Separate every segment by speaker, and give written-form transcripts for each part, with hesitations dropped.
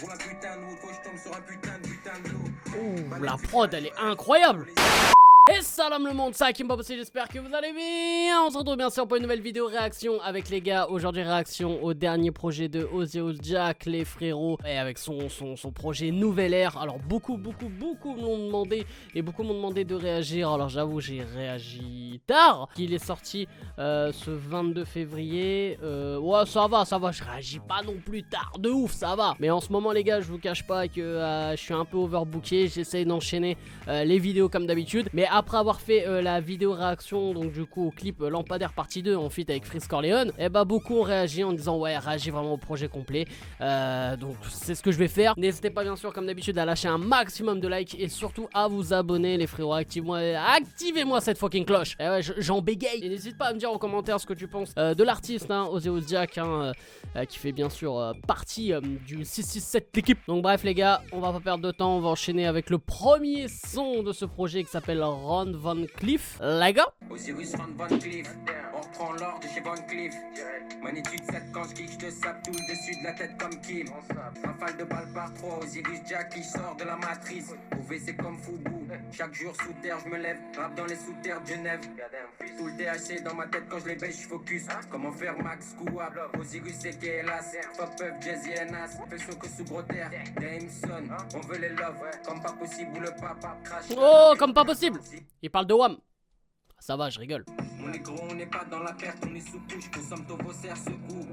Speaker 1: Ouh, la prod elle est incroyable. Et salam le monde, c'est Hakim Babossi, j'espère que vous allez bien. On se retrouve bien sûr pour une nouvelle vidéo réaction avec les gars. Aujourd'hui réaction au dernier projet de Ozzy Jack, les frérots. Et avec son projet Nouvelle Ère. Alors beaucoup m'ont demandé. Et beaucoup m'ont demandé de réagir. Alors j'avoue j'ai réagi tard. Il est sorti ce 22 février. Ouais ça va, je réagis pas non plus tard de ouf, ça va. Mais en ce moment les gars je vous cache pas que je suis un peu overbooké. J'essaye d'enchaîner les vidéos comme d'habitude. Mais après avoir fait la vidéo réaction, donc du coup au clip Lampadaire partie 2 en feat avec Freeze Corleone, et bah beaucoup ont réagi en disant ouais réagis vraiment au projet complet. Donc c'est ce que je vais faire. N'hésitez pas bien sûr comme d'habitude à lâcher un maximum de likes et surtout à vous abonner les frérots. Activez-moi cette fucking cloche. Et ouais j'en bégaye. Et n'hésite pas à me dire en commentaire ce que tu penses de l'artiste hein, Ozzy Jack hein, qui fait bien sûr partie du 667 l'équipe. Donc bref les gars, on va pas perdre de temps, on va enchaîner avec le premier son de ce projet qui s'appelle Ron Van Cleef, les gars.
Speaker 2: Osiris Ron Van Cleef, on reprend l'or de chez Van Cleef. Magnitude 7 quand je kick, je te sape tout le dessus de la tête comme Kim. Rafale de balles par 3, Osiris Jack qui sort de la matrice. OV c'est comme Foubou, chaque jour sous terre je me lève, rap dans les sous-terres de Genève. Tout le THC dans ma tête quand je les baisse, je focus. Comment faire Max Kouab, Osiris c'est Kélas, Pop Up, Jazzy Nas, fais chaud que sous gros terre. Dameson, on veut les love, comme pas possible ou le papa crash.
Speaker 1: Oh comme pas possible. Il parle de Wham. Ça va, je rigole.
Speaker 2: On est gros, on n'est pas dans la perte, on est sous couche, consomme ton faussaire, secours.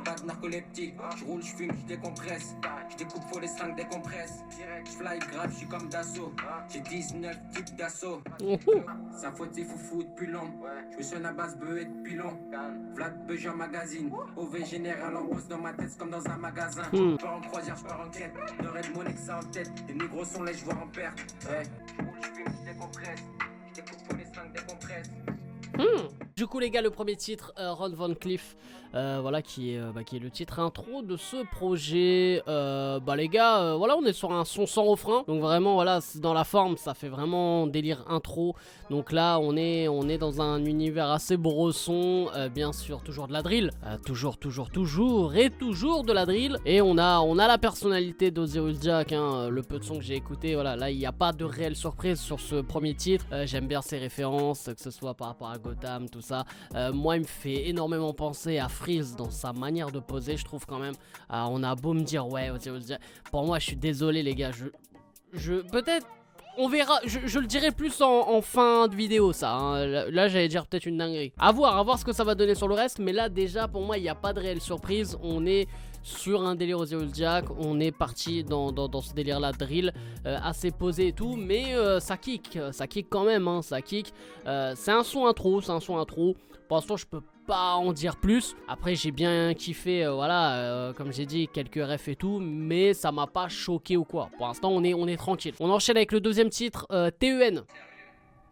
Speaker 2: Pas de narcoleptique, je roule, je fume, je décompresse. Je découpe, faut les seringues décompresse. Je fly grave, je suis comme d'assaut. J'ai 19 types d'assaut. Sa faute, c'est foufou depuis long. Je me suis à base bœuf et de pilon. Vlad Beuger magazine. OV général en bosse dans ma tête, c'est comme dans un magasin. Je pars en croisière, je pars en quête. De Red Money que ça en tête. Les négros sont là, je vois en perte. Je roule, je fume, je décompresse.
Speaker 1: Du coup les gars, le premier titre Ron Van Cleef, voilà qui est le titre intro de ce projet. Bah les gars, voilà on est sur un son sans refrain, donc vraiment voilà dans la forme ça fait vraiment délire intro. Donc là on est dans un univers assez bresson, bien sûr toujours de la drill, toujours de la drill. Et on a la personnalité d'Ozzy Jack, hein, le peu de son que j'ai écouté, voilà là il n'y a pas de réelle surprise sur ce premier titre. J'aime bien ses références, que ce soit par rapport à Gotham, tout ça. Moi il me fait énormément penser à Freeze dans sa manière de poser, je trouve quand même. On a beau me dire ouais pour moi je suis désolé les gars, peut-être on verra, je le dirai plus en fin de vidéo ça hein. Là j'allais dire peut-être une dinguerie, à voir ce que ça va donner sur le reste. Mais là déjà pour moi il n'y a pas de réelle surprise, on est sur un délire Ozzy Jack, on est parti dans ce délire là drill, assez posé et tout, mais ça kick quand même hein, ça kick. C'est un son intro, pour l'instant je peux pas en dire plus. Après j'ai bien kiffé, voilà, comme j'ai dit quelques refs et tout, mais ça m'a pas choqué ou quoi. Pour l'instant on est tranquille. On enchaîne avec le deuxième titre, TEN.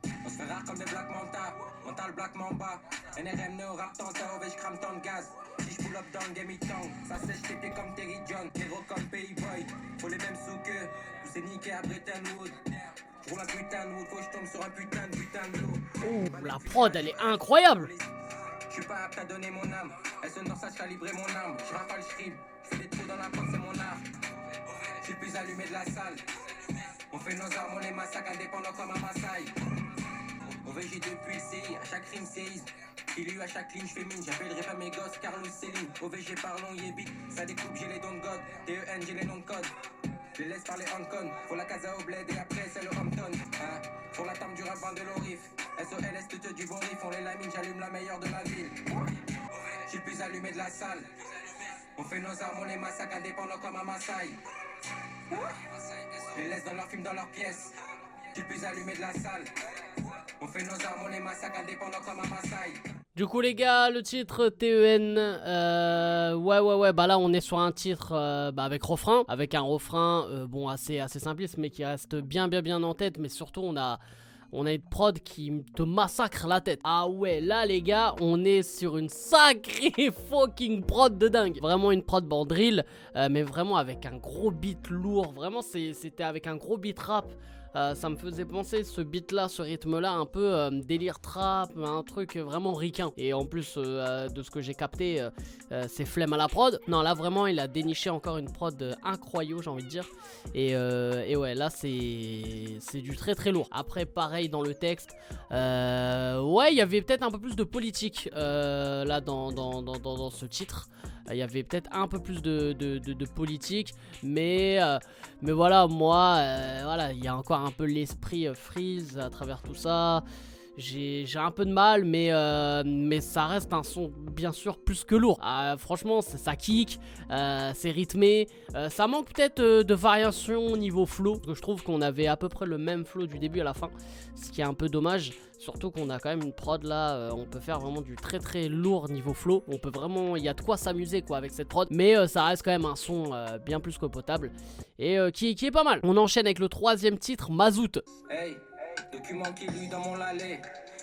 Speaker 2: On se fait rare comme des Black Manta, mental Black Mamba. NRM Neo rap tanta, OV j'crame tant de gaz. Si j'pull up dans le game it town, ça sèche TP comme Terry John. Héros comme Payboy, faut les mêmes sous que tous ces niqués à Bretton Wood. J'roule un putain de wood, faut que j'tombe sur un putain de loup.
Speaker 1: Ouh, la prod elle est incroyable.
Speaker 2: J'suis pas apte à donner mon âme, elle sonore ça calibrer mon arme. J'rafale, j'rime, j'fais des trous dans la porte, c'est mon art. J'suis le plus allumé de la salle. On fait nos armes, on les massacre indépendants comme un Maasai. OVG depuis le CI, à chaque rime séisme. Il y a eu à chaque ligne, j'fais mine, j'appellerai pas mes gosses, Carlos Céline. OVG parlons, yébit, ça découpe, j'ai les dons de God. TEN, j'ai les noms de code. Je les laisse parler Hong faut la casa au bled et après c'est le Hampton. Pour la tame du rap, de l'orif. SOLS, te du bon riff, on les lamine, j'allume la meilleure de la ville. J'suis le plus allumé de la salle. On fait nos armes, on les massacre indépendants comme un Maasai. Je les laisse dans leur film, dans leur pièce. J'suis le plus allumé de la salle. On fait nos armes, on les massacre indépendants comme un Maasai.
Speaker 1: Du coup les gars, le titre TEN, ouais, bah là on est sur un titre avec refrain, avec un refrain bon assez simpliste mais qui reste bien en tête. Mais surtout on a une prod qui te massacre la tête. Ah ouais, là les gars, on est sur une sacrée fucking prod de dingue. Vraiment une prod drill, mais vraiment avec un gros beat lourd. Vraiment c'était avec un gros beat rap. ça me faisait penser ce beat là, ce rythme là, un peu délire trap, un truc vraiment ricain. Et en plus de ce que j'ai capté, c'est flemme à la prod. Non, là vraiment il a déniché encore une prod incroyable, j'ai envie de dire. Et ouais, là c'est du très très lourd. Après pareil dans le texte, ouais, il y avait peut-être un peu plus de politique là dans ce titre. Il y avait peut-être un peu plus de politique, mais voilà, moi, voilà, il y a encore un peu l'esprit Freeze à travers tout ça. J'ai un peu de mal, mais ça reste un son bien sûr plus que lourd. Franchement, ça kick, c'est rythmé. Ça manque peut-être de variation au niveau flow, parce que je trouve qu'on avait à peu près le même flow du début à la fin, ce qui est un peu dommage. Surtout qu'on a quand même une prod là, on peut faire vraiment du très très lourd niveau flow. On peut vraiment, il y a de quoi s'amuser quoi avec cette prod. Mais ça reste quand même un son bien plus que potable et qui est pas mal. On enchaîne avec le troisième titre, Mazout.
Speaker 2: Hey, document qui lui dans mon lalé.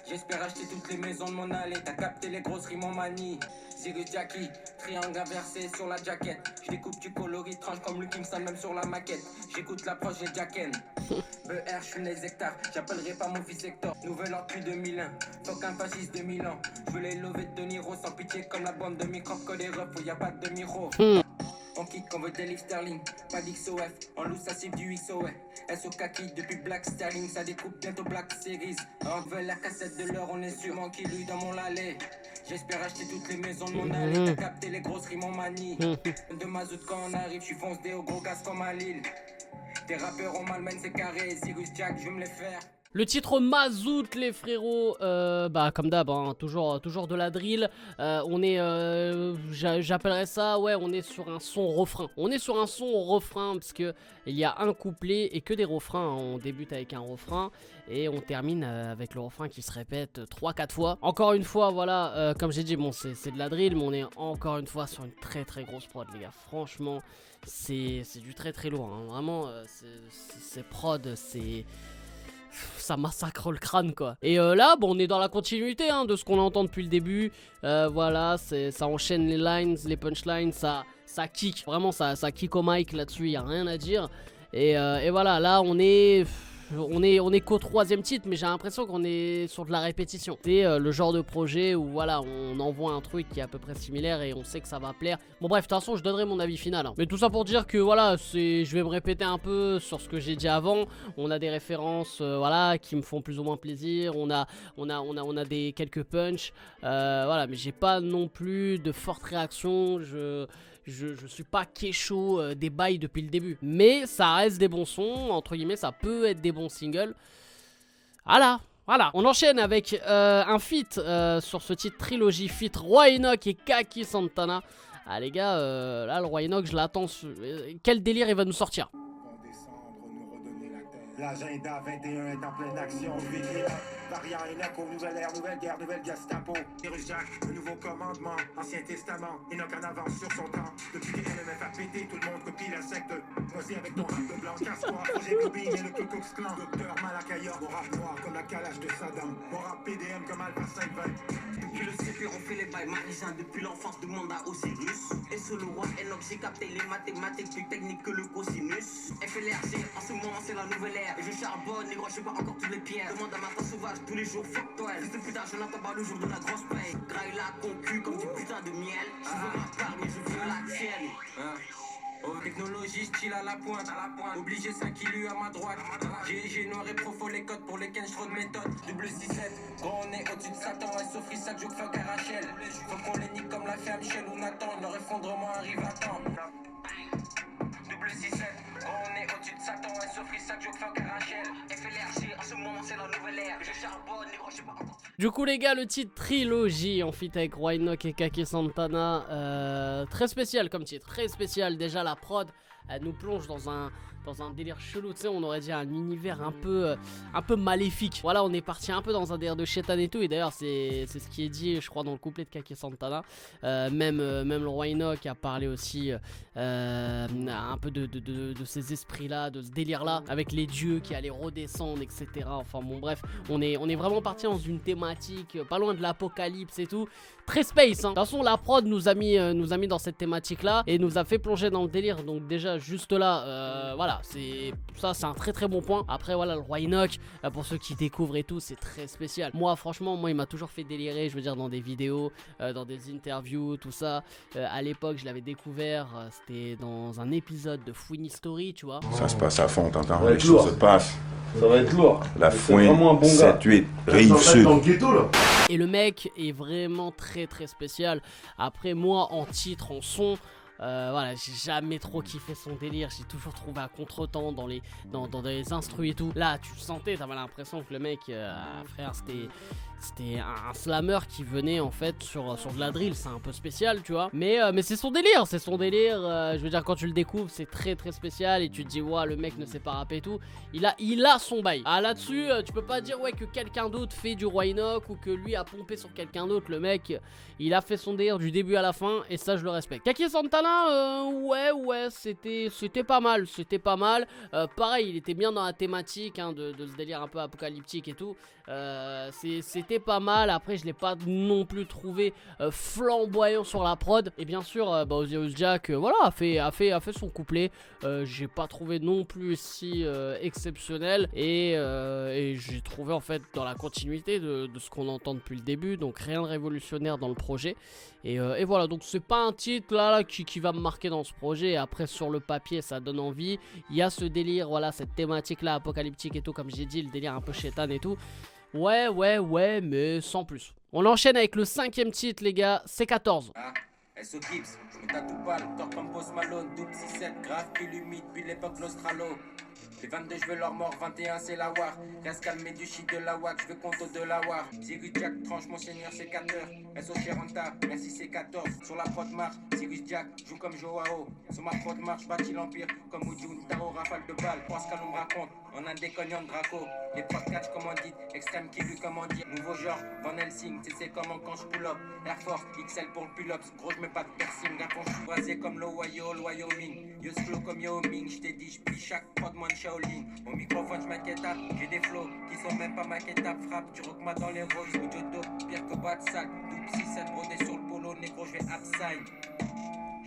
Speaker 2: J'espère acheter toutes les maisons de mon allée. T'as capté les grosses rimes en manie. Zirus Jackie, triangle inversé sur la jaquette. Je découpe du coloris, tranche comme Luke Kingston même sur la maquette. J'écoute l'approche, j'ai Jacken. BR, j'fume les hectares, j'appellerai pas mon fils Hector. Nouvel ordre depuis 2001, faut qu'un fasciste 2000 ans. Je veux les lever de Niro sans pitié comme la bande de microbes que des refs où y a pas de miro. On kick, on veut des livres sterling, pas d'XOF. On loue sa cible du XOF. SOK kick depuis Black Sterling, ça découpe bientôt Black Series. On veut la cassette de l'heure, on est sûrement qui lui dans mon lalé. J'espère acheter toutes les maisons de mon allée. T'as capté les grosses rimes en manie. De Mazout quand on arrive, j'suis foncé au gros gaz comme à Lille. Des rappeurs en malmène, c'est carré. Cyrus Jack, je veux me les faire.
Speaker 1: Le titre Mazout, les frérots, bah comme d'hab, hein, toujours de la drill. On est, j'appellerais ça, ouais, on est sur un son refrain. On est sur un son refrain parce que il y a un couplet et que des refrains. Hein. On débute avec un refrain et on termine avec le refrain qui se répète 3-4 fois. Encore une fois, voilà, comme j'ai dit, bon, c'est de la drill, mais on est encore une fois sur une très très grosse prod, les gars. Franchement, c'est du très très lourd. Hein. Vraiment, c'est prod, ça massacre le crâne quoi. Et là bon on est dans la continuité hein, de ce qu'on entend depuis le début. Voilà, ça enchaîne les lines, les punchlines, ça kick. Vraiment ça kick au mic là-dessus, y a rien à dire. Et voilà, là on est qu'au troisième titre, mais j'ai l'impression qu'on est sur de la répétition. C'est le genre de projet où voilà, on envoie un truc qui est à peu près similaire et on sait que ça va plaire. Bon bref, de toute façon, je donnerai mon avis final. Hein. Mais tout ça pour dire que voilà, je vais me répéter un peu sur ce que j'ai dit avant. On a des références, voilà, qui me font plus ou moins plaisir. On a quelques punch, voilà, mais j'ai pas non plus de fortes réactions. Je suis pas kécho des bails depuis le début. Mais ça reste des bons sons, entre guillemets, ça peut être des bons singles. Voilà. On enchaîne avec un feat sur ce titre trilogie, feat Roi Enoch et Kaki Santana. Ah les gars, là le Roi Enoch, je l'attends. Quel délire il va nous sortir?
Speaker 3: L'agenda 21 est en pleine action, variant Enoch aux nouvelles ères, nouvelle guerre, nouvelle Gestapo. Cyrus Jack, le nouveau commandement, Ancien Testament, Enoch en avance sur son temps. Depuis que LMF a pété, tout le monde copie la secte. Vas-y avec ton rap de blanc, casse-toi, projet Globine et le Ku Klux Klan. Docteur Malakaya, mon rap noir comme la calage de Saddam. Mon rap PDM comme Alpha 520.
Speaker 2: Depuis le CP, on fait les bails marisiens depuis l'enfance du monde à Osiris. Et sous le roi Enoch, j'ai capté les mathématiques plus techniques que le cosinus. FLRC, en ce moment c'est la nouvelle ère. Et je charbonne, négro, je sais pas encore toutes les pierres. Demande à ma tante sauvage tous les jours, fuck toi. Fils de putain, je n'attends pas le jour de la grosse paye. Graille la concu comme du putain de miel. Je veux ma part, mais je veux la tienne. Oh, technologie, style à la pointe. Obligé 5 kilos à ma droite. J'ai noir et profond les codes pour lesquels je de méthode. Double 6-7, gros on est au-dessus de Satan. Et Sophie, ça joue fuck à Rachel. Faut qu'on les nique comme l'a fait à Michel ou Nathan. Leur effondrement arrive à temps. Double 6-7, gros on est au-dessus de Satan. Et Sophie, ça joue fuck à Rachel. FLRC, en ce moment c'est la nouvelle ère. Je charbonne, négro, je sais pas encore.
Speaker 1: Du coup les gars, le titre trilogie en feat avec Roi Enoch et Kaki Santana, très spécial comme titre, très spécial. Déjà la prod, elle nous plonge dans un délire chelou, tu sais, on aurait dit un univers un peu maléfique. Voilà, on est parti un peu dans un délire de chétan et tout, et d'ailleurs c'est ce qui est dit, je crois, dans le couplet de Kaki Santana. Même le Roi Enoch a parlé aussi un peu de ces esprits-là, de ce délire-là, avec les dieux qui allaient redescendre, etc. Enfin bon Bon bref, on est vraiment parti dans une thématique pas loin de l'apocalypse et tout. Très space, hein. De toute façon, la prod nous a mis dans cette thématique-là et nous a fait plonger dans le délire. Donc déjà, juste là, voilà, c'est un très très bon point. Après, voilà, le roi Enoch, pour ceux qui découvrent et tout, c'est très spécial. Moi, franchement, il m'a toujours fait délirer, je veux dire, dans des vidéos, dans des interviews, tout ça. À l'époque, je l'avais découvert, c'était dans un épisode de Fouine Story, tu vois.
Speaker 4: Ça se passe à fond, t'entends? Les choses se passent.
Speaker 5: Ça va être lourd.
Speaker 4: La fouine,
Speaker 5: vraiment un bon
Speaker 4: 7-8, rive sud.
Speaker 5: Dans le ghetto, là.
Speaker 1: Et le mec est vraiment très très spécial. Après moi, en titre, en son, voilà, j'ai jamais trop kiffé son délire. J'ai toujours trouvé à contre-temps dans les instrus et tout. Là, tu le sentais, t'avais l'impression que le mec, frère, c'était un slammer qui venait en fait sur de la drill. C'est un peu spécial, tu vois. Mais c'est son délire, je veux dire, quand tu le découvres, c'est très très spécial. Et tu te dis, ouais, le mec ne sait pas rapper et tout. Il a son bail. Ah, là-dessus, tu peux pas dire, ouais, que quelqu'un d'autre fait du roi Enoch ou que lui a pompé sur quelqu'un d'autre. Le mec, il a fait son délire du début à la fin. Et ça, je le respecte. Kaki Santana, ouais, c'était pas mal. Pareil, il était bien dans la thématique, hein, de ce délire un peu apocalyptique et tout. C'était pas mal. Après, je l'ai pas non plus trouvé flamboyant sur la prod. Et bien sûr, Osiris Jack, voilà, a fait son couplet. J'ai pas trouvé non plus si exceptionnel. Et j'ai trouvé en fait dans la continuité de ce qu'on entend depuis le début. Donc rien de révolutionnaire dans le projet. Et voilà, donc c'est pas un titre là qui va me marquer dans ce projet. Après, sur le papier, ça donne envie. Il y a ce délire, voilà, cette thématique là apocalyptique et tout, comme j'ai dit, le délire un peu chétan et tout. Ouais, mais sans plus. On enchaîne avec le 5ème titre, les gars, C14.
Speaker 2: SO Gibbs, je me tatoue pas, tort comme Post Malone, double 6-7, grave, puis humide, puis l'époque l'Australo. Les 22, je veux leur mort, 21, c'est la war. Reste calmé du shit de la WAC, je veux compte de la war. Sirius Jack, tranche, mon seigneur, c'est 4 heures. SO Cheranta, merci, c'est 14. Sur la prod marche, Sirius Jack, joue comme Joao. Sur ma prod marche, bâtis l'empire, comme Ujun, Taro, rafale de balles. Pense qu'à nous me raconte, on a des cognons de Draco. Les prod catch, comme on dit, extrême qui lui, comme on dit. Nouveau genre, Van Helsing, c'est comment quand je pull up. Air Force, XL pour le pull-up, gros, je mets pas de piercing. Gars, quand je suis brasé comme l'Ohio, le Wyoming. Yo, slow comme Yao Ming, je t'ai dit, je plie chaque prod, moi, Shaolin. Au microphone, je m'inquiétape, j'ai des flows qui sont même pas maquettables. Frappe, tu rock-moi dans les roses, ou Jodo, pire que boîte sac. Double 6-7 brodé sur le polo, négro, je vais upside.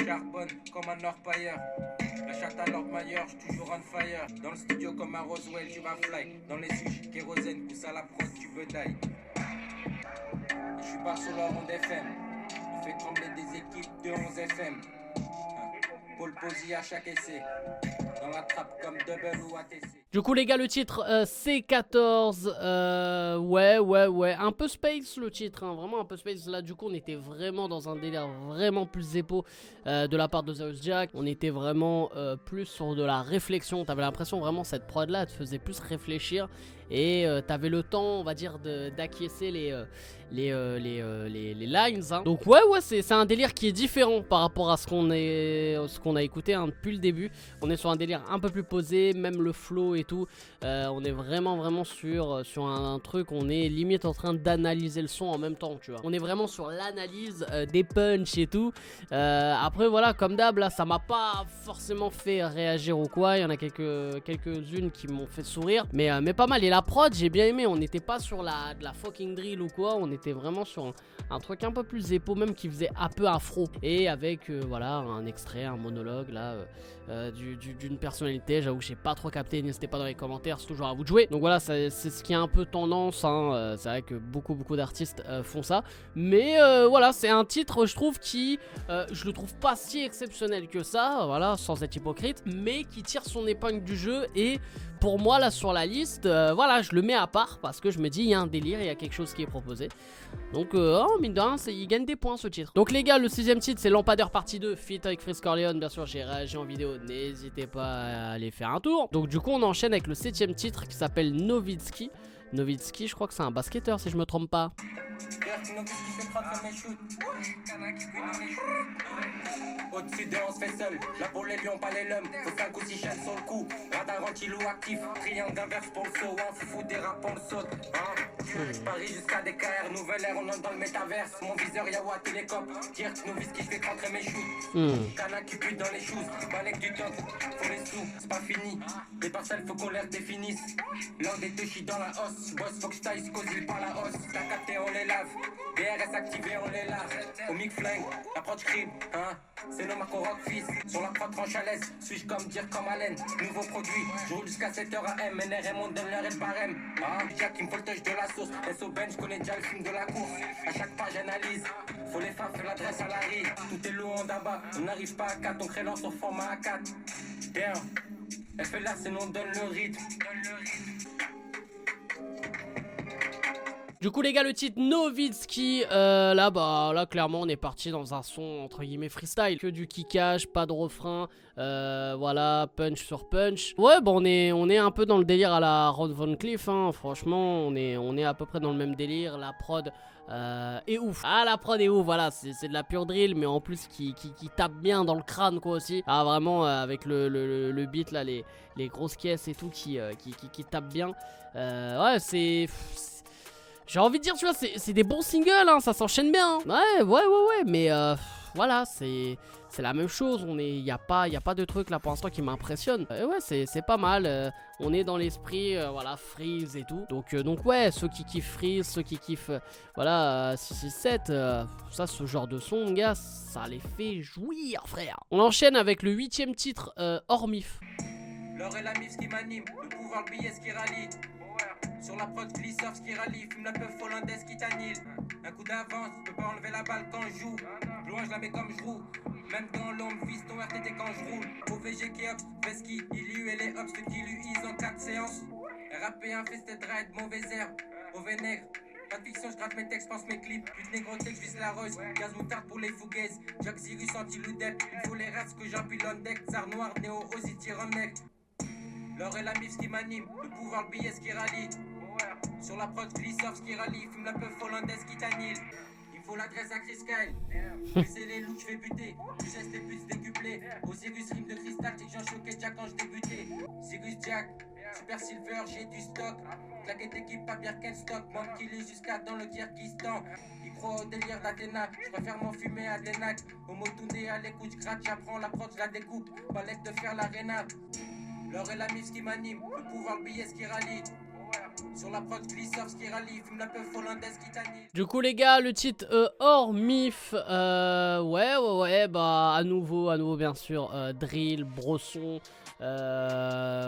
Speaker 2: Charbonne comme un orpailleur. La chatte à Lord Mayer, j'suis toujours on fire. Dans le studio comme un Roswell, tu vas fly. Dans les sushis, kérosène, pousse à la prod, tu veux die. J'suis pas sur la ronde FM. On fait trembler des équipes de 11 FM. Paul Posy à chaque essai. Dans la trappe comme Double ou ATC.
Speaker 1: Du coup les gars, le titre C14, ouais, un peu space le titre, hein, vraiment un peu space. Là du coup on était vraiment dans un délire vraiment plus épo de la part de Osiris Jack. On était vraiment plus sur de la réflexion. T'avais l'impression vraiment cette prod là te faisait plus réfléchir. Et t'avais le temps, on va dire, d'acquiescer les lines, hein. Donc ouais, c'est un délire qui est différent par rapport à ce qu'on a écouté, hein, depuis le début. On est sur un délire un peu plus posé, même le flow et tout. On est vraiment sur un truc, on est limite en train d'analyser le son en même temps, tu vois. On est vraiment sur l'analyse des punchs et tout. Après voilà, comme d'hab, là ça m'a pas forcément fait réagir ou quoi. Il y en a quelques-unes qui m'ont fait sourire, mais pas mal. Et la prod, j'ai bien aimé. On n'était pas sur de la fucking drill ou quoi. On était vraiment sur un truc un peu plus épo, même qui faisait un peu afro. Et avec voilà, un extrait, un monologue là d'une personnalité. J'avoue, j'ai pas trop capté. N'hésitez pas dans les commentaires, c'est toujours à vous de jouer. Donc voilà, c'est ce qui est un peu tendance, hein. C'est vrai que beaucoup d'artistes font ça. Mais voilà, c'est un titre, je trouve, qui je le trouve pas si exceptionnel que ça. Voilà, sans être hypocrite, mais qui tire son épingle du jeu. Et pour moi là sur la liste, voilà, je le mets à part parce que je me dis il y a un délire, il y a quelque chose qui est proposé. Donc mine de rien, il gagne des points ce titre. Donc les gars, le 6ème titre c'est Lampadaire partie 2, feat avec Freeze Corleone. Bien sûr j'ai réagi en vidéo, n'hésitez pas à aller faire un tour. Donc du coup on enchaîne avec le 7ème titre qui s'appelle Nowitzki. Nowitzki, je crois que c'est un basketteur si je me trompe pas.
Speaker 2: Au-dessus de on se fait seul, là pour les lions pas les lums. Faut 5 ou 6 chaînes sur le coup. Radar anti-loup actif, triangle inverse pour le saut. Un foufou dérape on le saute, hein. Paris jusqu'à DKR, nouvelle ère, on entre dans le métaverse. Mon viseur Yawa télécop, dire que Nowitzki je fais rentrer mes shoots. Cana qui pute dans les shoes, balèque du temps, faut les sous. c'est pas fini. Les parcelles, faut qu'on les redéfinisse. L'un des deux chie dans la hausse. Boss, faut que j'taille, cause il par la hausse. T'as capté, on les lave. DRS activé, on les lave. Au mic flingue, approche crib, hein. C'est nos marques au rock fils. Sur la prod tranche à l'aise. Suis-je comme dire comme Allen. Nouveau produit, je roule jusqu'à 7h AM. NRM, on donne l'heure et le barème. Ah, Jack, il me faut le touch de la source. SO Ben, je connais déjà le film de la course. À chaque page, analyse. Faut les faire l'adresse à la rue. Tout est lourd en bas. On n'arrive pas à 4, on crée l'or sur format A4. Bien. Elle fait là, sinon on donne le rythme.
Speaker 1: Du coup les gars, le titre Nowitzki, là clairement on est parti dans un son entre guillemets freestyle, que du kickage, pas de refrain, voilà, punch sur punch. Ouais bon on est un peu dans le délire à la Ron Von Cliff, hein. Franchement on est à peu près dans le même délire. La prod est ouf. Ah la prod est ouf, voilà, c'est de la pure drill, mais en plus qui tape bien dans le crâne quoi aussi. Ah vraiment avec le beat là, les grosses caisses et tout qui tapent bien. Ouais j'ai envie de dire, tu vois, c'est des bons singles, hein, ça s'enchaîne bien. Hein. Ouais, mais voilà, c'est la même chose. Il n'y a pas de truc là pour l'instant qui m'impressionne. Ouais, c'est pas mal. On est dans l'esprit, voilà, Freeze et tout. Donc ouais, ceux qui kiffent Freeze, ceux qui kiffent, voilà, 667, ça, ce genre de son, mon gars, ça les fait jouir, frère. On enchaîne avec le 8ème titre, hors mif.
Speaker 2: L'or et la mif, ce qui m'anime, le pouvoir, le billet, ce qui rallie. Sur la prod, glisseur, ce qui rallie, fume la peuf hollandaise qui t'annule. Un coup d'avance, peux pas enlever la balle quand je joue. Loin, je la mets comme je roule. Même dans l'ombre, vise ton RTT quand je roule. OVG qui ops, Veski, il et les hops, ceux qui lui isent en 4 séances. RAP infested ride, mauvaise herbe, mauvais nègre. Pas de fiction, je gratte mes textes, pense mes clips. Pute négroté, je vise la rose. Gaz moutarde pour les fouguaises. Jack Zirus anti-loudep. Il faut les races que j'empile on deck. Tsar noir, néo, Ozzy, tire en neck. L'or et la mif, ce qui m'anime, le pouvoir, le billet, ce qui rallie. Sur la prod, glisseur, ce qui rallie, fume la peuf hollandaise qui t'annule. Il faut l'adresse à Chris Kyle. C'est les loups que je fais buter. Je geste les puces décuplées. Osiris rime de cristal, t'es que j'en choquais Jack quand je débutais. Cyrus Jack, Super Silver, j'ai du stock. Claquette équipe, pas Birkenstock. Monde qui lit jusqu'à dans le Kyrgyzstan. Il croit au délire d'Athéna. Je préfère m'enfumer à Denac. Homo Toundé à l'écoute, je gratte, j'apprends la prod, je la découpe. Palette de faire l'arena. L'or et la mif, ce qui m'anime, le pouvoir, le billet, ce qui rallie. Sur la prod, glisseur, ce qui rallie, fume la peuf hollandaise qui t'annule.
Speaker 1: Du coup les gars, le titre hors mif, ouais, bah à nouveau bien sûr, drill, brosson,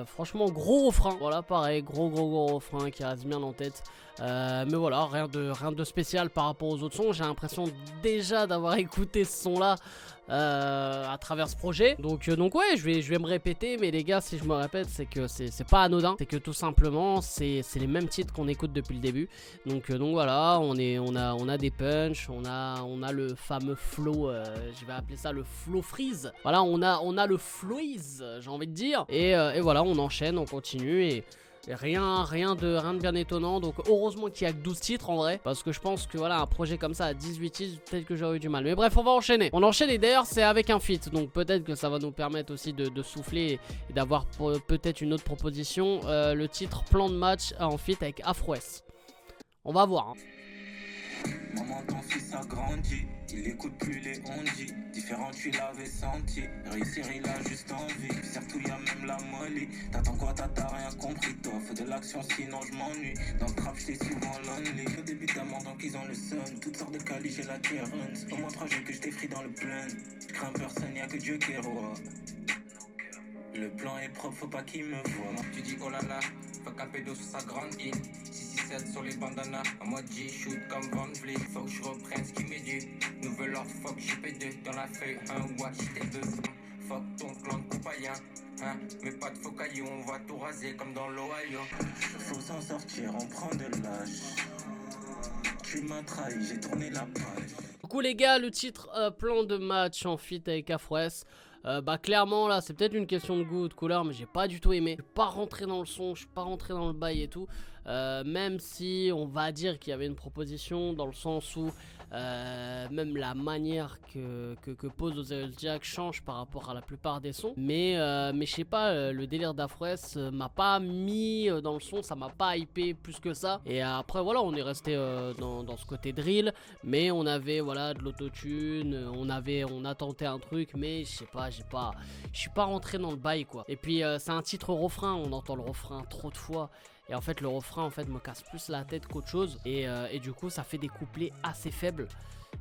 Speaker 1: franchement gros refrain, voilà pareil, gros refrain qui reste bien en tête. Mais voilà, rien de spécial par rapport aux autres sons. J'ai l'impression déjà d'avoir écouté ce son là à travers ce projet. Donc ouais, je vais me répéter, mais les gars, si je me répète, c'est que c'est pas anodin. C'est que tout simplement, c'est les mêmes titres qu'on écoute depuis le début. Donc voilà, on a des punchs, on a le fameux flow, je vais appeler ça le flow freeze. Voilà, on a le flowiz, j'ai envie de dire. Et voilà, on enchaîne, on continue et rien de bien étonnant. Donc heureusement qu'il y a que 12 titres en vrai, parce que je pense que voilà, un projet comme ça à 18 titres, peut-être que j'aurais eu du mal. Mais bref, on va enchaîner. On enchaîne et d'ailleurs c'est avec un feat, donc peut-être que ça va nous permettre aussi de souffler et d'avoir peut-être une autre proposition. Le titre Plan de match en feat avec Afro S. On va voir, hein.
Speaker 5: Maman, ton fils a grandi, il écoute plus les on-dit. Différent, tu l'avais senti. Réussir, il a juste envie. Surtout, y a même la molly. T'attends quoi, t'as rien compris, toi. Fais de l'action, sinon je m'ennuie. Dans le trap, j'étais souvent lonely. Au début, t'as mort, donc ils ont le sun. Toutes sortes de calis, j'ai la Karen. Au moins 3 jours que je t'ai pris dans le plein. Je crains personne, y'a que Dieu qui est roi. Le plan est propre, faut pas qu'il me voie.
Speaker 2: Tu dis oh là là, fuck un pédo sur sa grande île. 667 sur les bandanas, en mode G, shoot comme Van Vliet. Faut que je reprenne ce qui m'est dû. Nouvel ordre, fuck JP2 dans la feuille, un watch T2. Fuck ton clan de copayen, hein. Mais pas de faux cailloux, on va tout raser comme dans l'Ohio.
Speaker 5: Faut s'en sortir, on prend de l'âge. Tu m'as trahi, j'ai tourné la page.
Speaker 1: Du coup les gars, le titre Plan de match en feat avec Afro S. Bah clairement là c'est peut-être une question de goût, de couleur, mais j'ai pas du tout aimé. Je suis pas rentré dans le son, je suis pas rentré dans le bail et tout. Même si on va dire qu'il y avait une proposition dans le sens où même la manière que pose Osiris Jack change par rapport à la plupart des sons. Mais je sais pas, le délire d'Afro-S m'a pas mis dans le son, ça m'a pas hypé plus que ça. Et après voilà, on est resté dans ce côté drill, mais on avait voilà de l'autotune, on a tenté un truc, mais je sais pas, je suis pas rentré dans le bail quoi. Et puis c'est un titre refrain, on entend le refrain trop de fois. Et en fait le refrain en fait me casse plus la tête qu'autre chose. Et du coup ça fait des couplets assez faibles.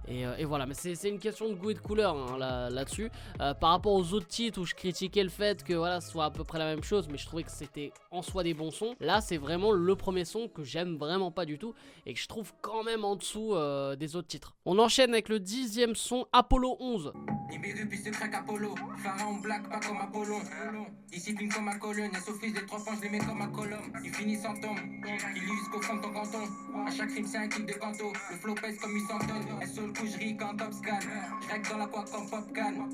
Speaker 1: Et voilà, mais c'est une question de goût et de couleur hein, là-dessus. Par rapport aux autres titres où je critiquais le fait que voilà, ce soit à peu près la même chose, mais je trouvais que c'était en soi des bons sons. Là, c'est vraiment le premier son que j'aime vraiment pas du tout et que je trouve quand même en dessous des autres titres. On enchaîne avec le 10e son, Apollo 11.
Speaker 2: Nibiru puis se craque Apollo, Pharaon black pas comme Apollon. Discipline comme à Cologne, et Sophie des 3 points je les mets comme à Colombe. Ils finissent en tombe, ils lisent jusqu'au fond de ton canton. À chaque rime c'est un kick de canto, le flow pèse comme 800 tonnes. Et sur le coup je ris quand top scan, je règle dans la poire comme Popcan.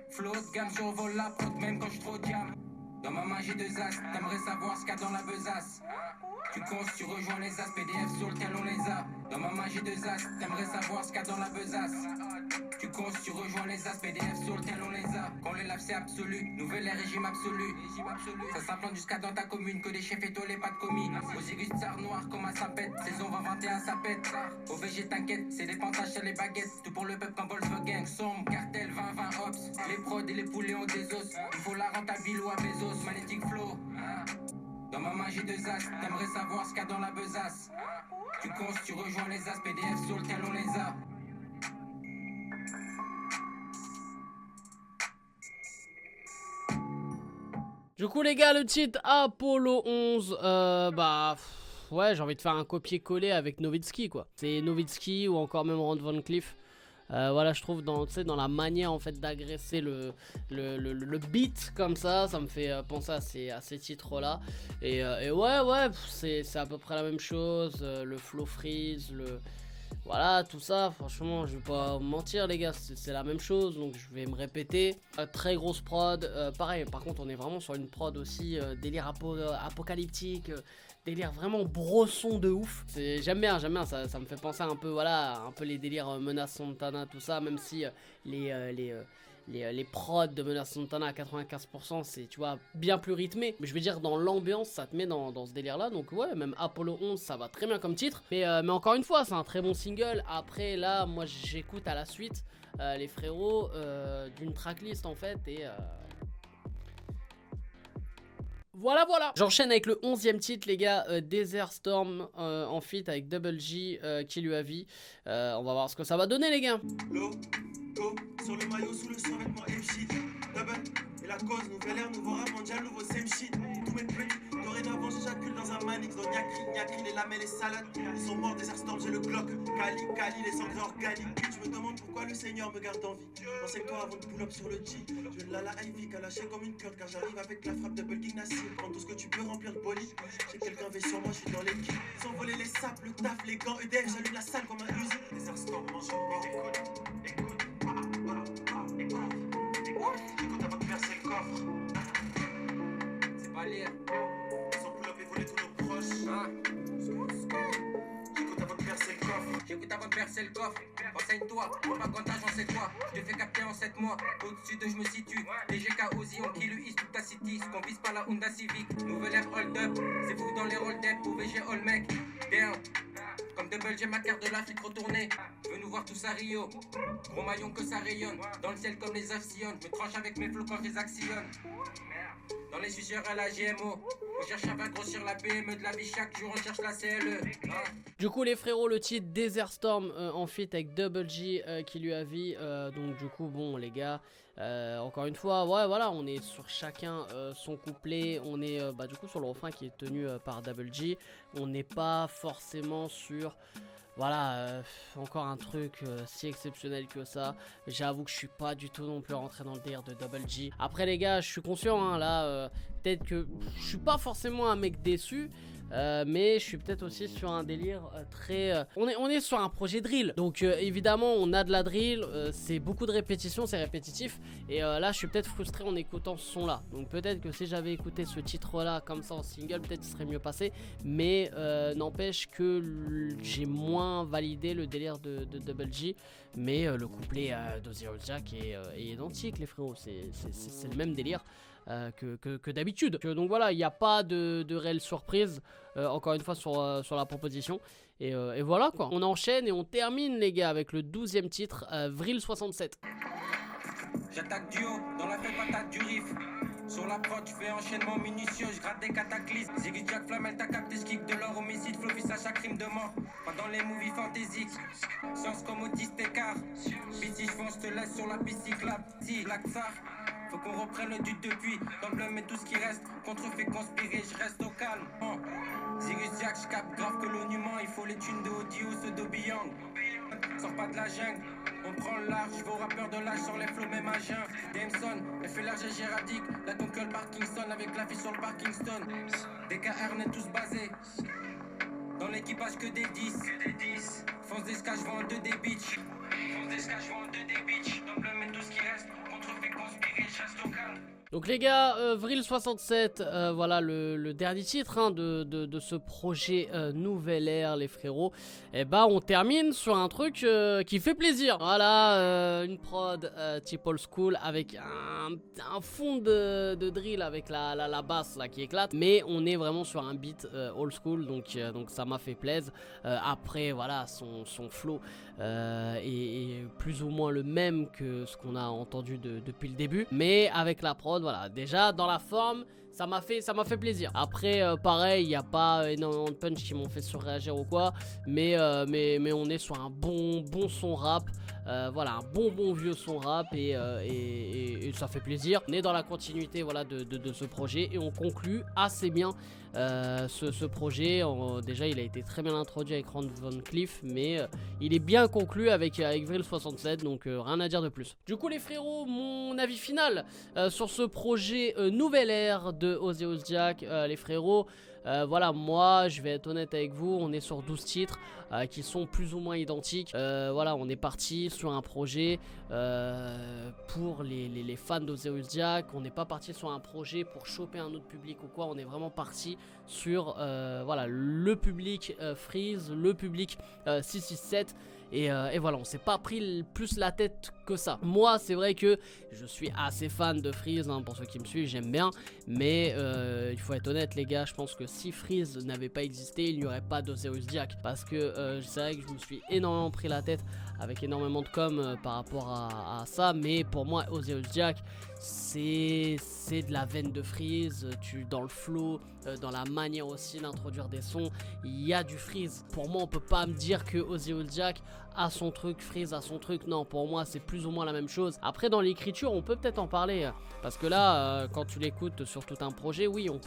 Speaker 2: Flow de gamme, survole la prod même quand je trop diam. Dans ma main j'ai 2 as, t'aimerais savoir ce qu'il y a dans la besace. Tu comptes, tu rejoins les as, PDF sur lequel on les a. Dans ma main j'ai 2 as, t'aimerais savoir ce qu'il y a dans la besace. Tu comptes, tu rejoins les as, PDF sur lequel on les a. Quand les lave c'est absolu, nouvelle ère régime absolu. Ça s'implante jusqu'à dans ta commune, que des chefs étoilés, pas de commis. Osiris tsar noir comme un sapette, saison 2021 ça pète. OVG t'inquiète, c'est des pantages sur les baguettes. Tout pour le peuple comme Volkswagen, sombre, cartel, 20-20 ops. Les prods et les poulets ont des os. Il faut la rentabilité ou à Bezos, magnétique flow. Dans ma main j'ai 2 as, t'aimerais savoir ce qu'il y a dans la besace. Tu comptes, tu rejoins les as, PDF sur lequel on les a.
Speaker 1: Du coup les gars, le titre Apollo 11, ouais, j'ai envie de faire un copier-coller avec Nowitzki quoi. C'est Nowitzki ou encore même Ron Van Cliff. Voilà, je trouve dans la manière en fait d'agresser le beat comme ça me fait penser à ces titres là. Et ouais, c'est à peu près la même chose. Le flow freeze, voilà, tout ça, franchement, je vais pas mentir les gars, c'est la même chose, donc je vais me répéter. Très grosse prod, pareil, par contre on est vraiment sur une prod aussi, délire apocalyptique, délire vraiment brosson de ouf. J'aime bien, ça me fait penser un peu, voilà, un peu les délires Menace Santana, tout ça, même si les prods de Menace Santana à 95% c'est, tu vois, bien plus rythmé. Mais je veux dire, dans l'ambiance, ça te met dans ce délire là. Donc ouais, même Apollo 11, ça va très bien comme titre. Mais encore une fois, c'est un très bon single. Après là, moi j'écoute à la suite les frérots d'une tracklist en fait. Et voilà. J'enchaîne avec le 11e titre les gars, Desert Storm en feat avec Double J qui lui a vie. On va voir ce que ça va donner les gars.
Speaker 6: Sur le maillot, sous le survêtement M-Shit. Double et la cause, nouvelle ère, nouveau rap mondial, nouveau same shit. Tous mes petits, dorénavant j'éjacule dans un manix. Dans Nyakri, les lames et les salades. Ils sont morts, Desert Storm, j'ai le Glock. Kali, les engrais organiques. Je me demande pourquoi le Seigneur me garde en vie. Renseigne-toi avant de pull up sur le G. Je la Ivy, lâché comme une corde. Car j'arrive avec la frappe de Bulking Nassim. Prends tout ce que tu peux remplir le bolide. J'ai quelqu'un veille sur moi, je suis dans l'équipe. Ils ont volé les sapes, le taf, les gants, EDF. J'allume la salle comme un usine. Desert Storm, mange écoute. Écoute avant de percer le coffre.
Speaker 2: C'est pas lire.
Speaker 6: Sans pull-up et voler tous nos proches. J'écoute avant de percer le coffre.
Speaker 2: J'écoute avant de percer le coffre. Renseigne-toi, propaganda, j'en sais quoi. Je te fais capter en 7 mois. Au-dessus d'eux, je me situe. DGK Ozzy, on kill East toute ta city. Ce qu'on vise pas la Honda Civic. Nouvelle ère hold up. C'est vous dans les roll-up. OVG all mec. Down. Comme Double J, ma carte de l'Afrique retournée. Veux nous voir tous à Rio. Gros maillon que ça rayonne. Dans le ciel comme les œufs sillonnent. Je me tranche avec mes flots quand je les actionne. Dans les suceurs à la GMO. On cherche à faire grossir la PME de la vie. Chaque jour on cherche la CLE.
Speaker 1: Du coup les frérots, le titre Desert Storm en feat avec Double J qui lui a vie. Donc du coup bon les gars, encore une fois, ouais voilà, on est sur chacun son couplet. On est du coup sur le refrain qui est tenu par Double J. On n'est pas forcément sur... Voilà, encore un truc si exceptionnel que ça. J'avoue que je suis pas du tout non plus rentré dans le délire de Double J. Après les gars, je suis conscient, hein, là, peut-être que je suis pas forcément un mec déçu. mais je suis peut-être aussi sur un délire très... On est sur un projet drill, donc évidemment on a de la drill, c'est beaucoup de répétitions, c'est répétitif, et là je suis peut-être frustré en écoutant ce son là, donc peut-être que si j'avais écouté ce titre là comme ça en single, peut-être il serait mieux passé, mais n'empêche que j'ai moins validé le délire de Double J, mais le couplet d'Ozzy Jack est identique les frérots, c'est le même délire que d'habitude. Donc voilà, il n'y a pas de réelle surprise, encore une fois sur la proposition. Et voilà quoi, on enchaîne et on termine les gars avec le 12e titre, Vril 67.
Speaker 2: J'attaque du haut, dans la fête patate du riff. Sur la prod, je fais enchaînement minutieux, je gratte des cataclysmes. Ziggy Jack Flamel, t'as capté, je kick de l'or homicide, flow fils à chaque rime de mort. Pas dans les movies fantaisiques, science comme au 10 écart. Bitch, je fonce, te laisse sur la piste cyclable. Si, Black Tsar, faut qu'on reprenne le duc depuis. Dans le blum et tout ce qui reste, contre-fait conspirer, je reste au calme. Zirus Jack, je capte grave que l'onument, il faut les thunes de Audio, ceux d'Obiang. Sors pas de la jungle, on prend le large, je vais au rappeur de l'âge sur les flots même à jeun. Jameson, effet large et géradique, la Tonkel Parkinson avec la fille sur le Parkingston. DKR, on est tous basés, dans l'équipage que des 10. Fonce des scars, je vends 2 des bitch. Dans le bleu, mais tout ce qui reste, contre-fait conspirer, je reste au calme.
Speaker 1: Donc les gars, Vril 67, voilà le dernier titre hein, de ce projet Nouvelle Ère les frérots. Et bah on termine sur un truc qui fait plaisir. Voilà, une prod type old school avec un fond de drill avec la basse là qui éclate. Mais on est vraiment sur un beat old school, donc ça m'a fait plaisir. Après voilà, son flow est plus ou moins le même que ce qu'on a entendu depuis le début. Mais avec la prod, voilà, déjà dans la forme, ça m'a fait plaisir. Après, pareil, il n'y a pas énormément de punch qui m'ont fait surréagir ou quoi, mais on est sur un bon son rap. Voilà, un bon vieux son rap et ça fait plaisir. On est dans la continuité voilà, de ce projet et on conclut assez bien ce projet. Déjà il a été très bien introduit avec Ron Van Cliff, mais il est bien conclu avec Vril 67, donc rien à dire de plus. Du coup les frérots, mon avis final sur ce projet Nouvelle Ère de Ozzy Jack, les frérots. Voilà, moi je vais être honnête avec vous, on est sur 12 titres qui sont plus ou moins identiques. Voilà, on est parti sur un projet pour les fans d'Ozzy Jack. On n'est pas parti sur un projet pour choper un autre public ou quoi. On est vraiment parti sur voilà, le public Freeze, le public 667. Et voilà, on s'est pas pris plus la tête que ça. Moi c'est vrai que je suis assez fan de Freeze hein, pour ceux qui me suivent, j'aime bien. Mais il faut être honnête les gars, je pense que si Freeze n'avait pas existé, il n'y aurait pas d'Ozzy Jack. Parce que c'est vrai que je me suis énormément pris la tête avec énormément de com par rapport à ça. Mais pour moi Ozzy Jack c'est de la veine de Freeze, dans le flow, dans la manière aussi d'introduire des sons, il y a du Freeze. Pour moi on peut pas me dire que Ozzy Jack a son truc, Freeze a son truc, non, pour moi c'est plus ou moins la même chose. Après dans l'écriture on peut peut-être en parler, parce que là quand tu l'écoutes sur tout un projet, oui on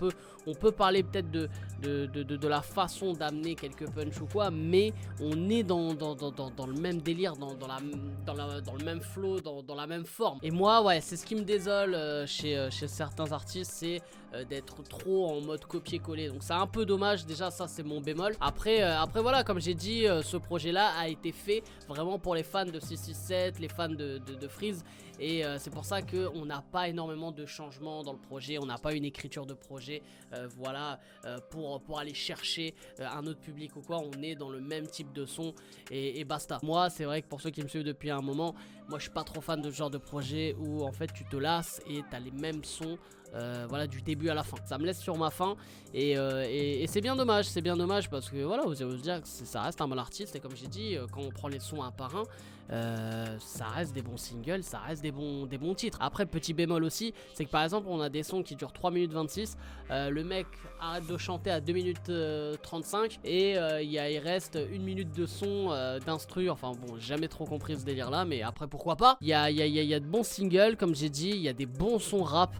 Speaker 1: peut parler peut-être de la façon d'amener quelques punch ou quoi, mais on est dans le même délire, dans le même flow, dans la même forme. Et moi ouais, c'est ce qui me désole chez certains artistes, c'est d'être trop en mode copier-coller, donc c'est un peu dommage. Déjà ça c'est mon bémol. Après voilà, comme j'ai dit, ce projet là a été fait vraiment pour les fans de 667, les fans de Freeze, et c'est pour ça qu'on n'a pas énormément de changements dans le projet, on n'a pas une écriture de projet voilà, pour aller chercher un autre public ou quoi. On est dans le même type de son et basta. Moi c'est vrai que pour ceux qui me suivent depuis un moment, moi je suis pas trop fan de ce genre de projet où en fait tu te lasses et t'as les mêmes sons voilà, du début à la fin. Ça me laisse sur ma faim et c'est bien dommage, parce que voilà, Ozzy Jack ça reste un bon artiste, et comme j'ai dit, quand on prend les sons un par un, ça reste des bons singles, ça reste des bons titres. Après petit bémol aussi, c'est que par exemple on a des sons qui durent 3 minutes 26, le mec arrête de chanter à 2 minutes 35 et il reste 1 minute de son d'instru. Enfin bon, j'ai jamais trop compris ce délire là, mais après pourquoi pas. Il y a de bons singles comme j'ai dit, il y a des bons sons rap.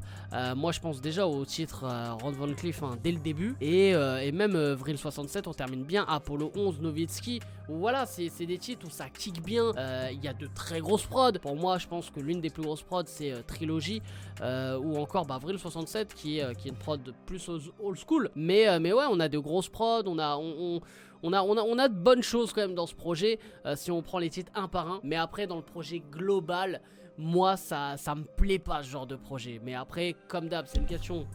Speaker 1: Moi je pense déjà au titre Ron Van Cliff hein, dès le début, et même Vril 67, on termine bien. Apollo 11, Nowitzki, où voilà, c'est des titres où ça kick bien, il y a de très grosses prods. Pour moi, je pense que l'une des plus grosses prods, c'est Trilogy, ou encore Vril 67, qui est une prod plus old school. Mais ouais, on a de grosses prods, on a de bonnes choses quand même dans ce projet, si on prend les titres un par un. Mais après, dans le projet global, moi, ça me plaît pas ce genre de projet. Mais après, comme d'hab, c'est une question...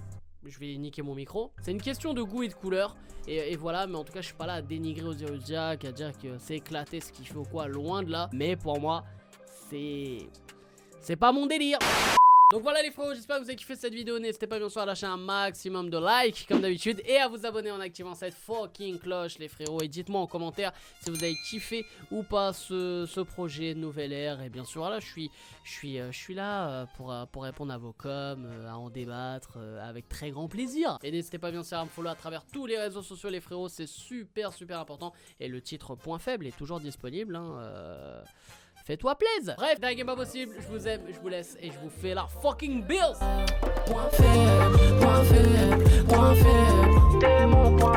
Speaker 1: Je vais niquer mon micro. C'est une question de goût et de couleur. Et voilà, mais en tout cas, je suis pas là à dénigrer Osiris Jack, à dire que c'est éclaté ce qu'il fait ou quoi, loin de là. Mais pour moi, c'est pas mon délire. Donc voilà les frérots, j'espère que vous avez kiffé cette vidéo. N'hésitez pas bien sûr à lâcher un maximum de likes comme d'habitude et à vous abonner en activant cette fucking cloche les frérots. Et dites-moi en commentaire si vous avez kiffé ou pas ce projet Nouvelle Ère. Et bien sûr voilà, je suis là pour répondre à vos coms, à en débattre avec très grand plaisir. Et n'hésitez pas bien sûr à me follow à travers tous les réseaux sociaux les frérots, c'est super important. Et le titre Point Faible est toujours disponible hein, fais-toi plaisir. Bref, dernier game pas possible, je vous aime, je vous laisse et je vous fais la fucking bills. Point faible, t'es mon point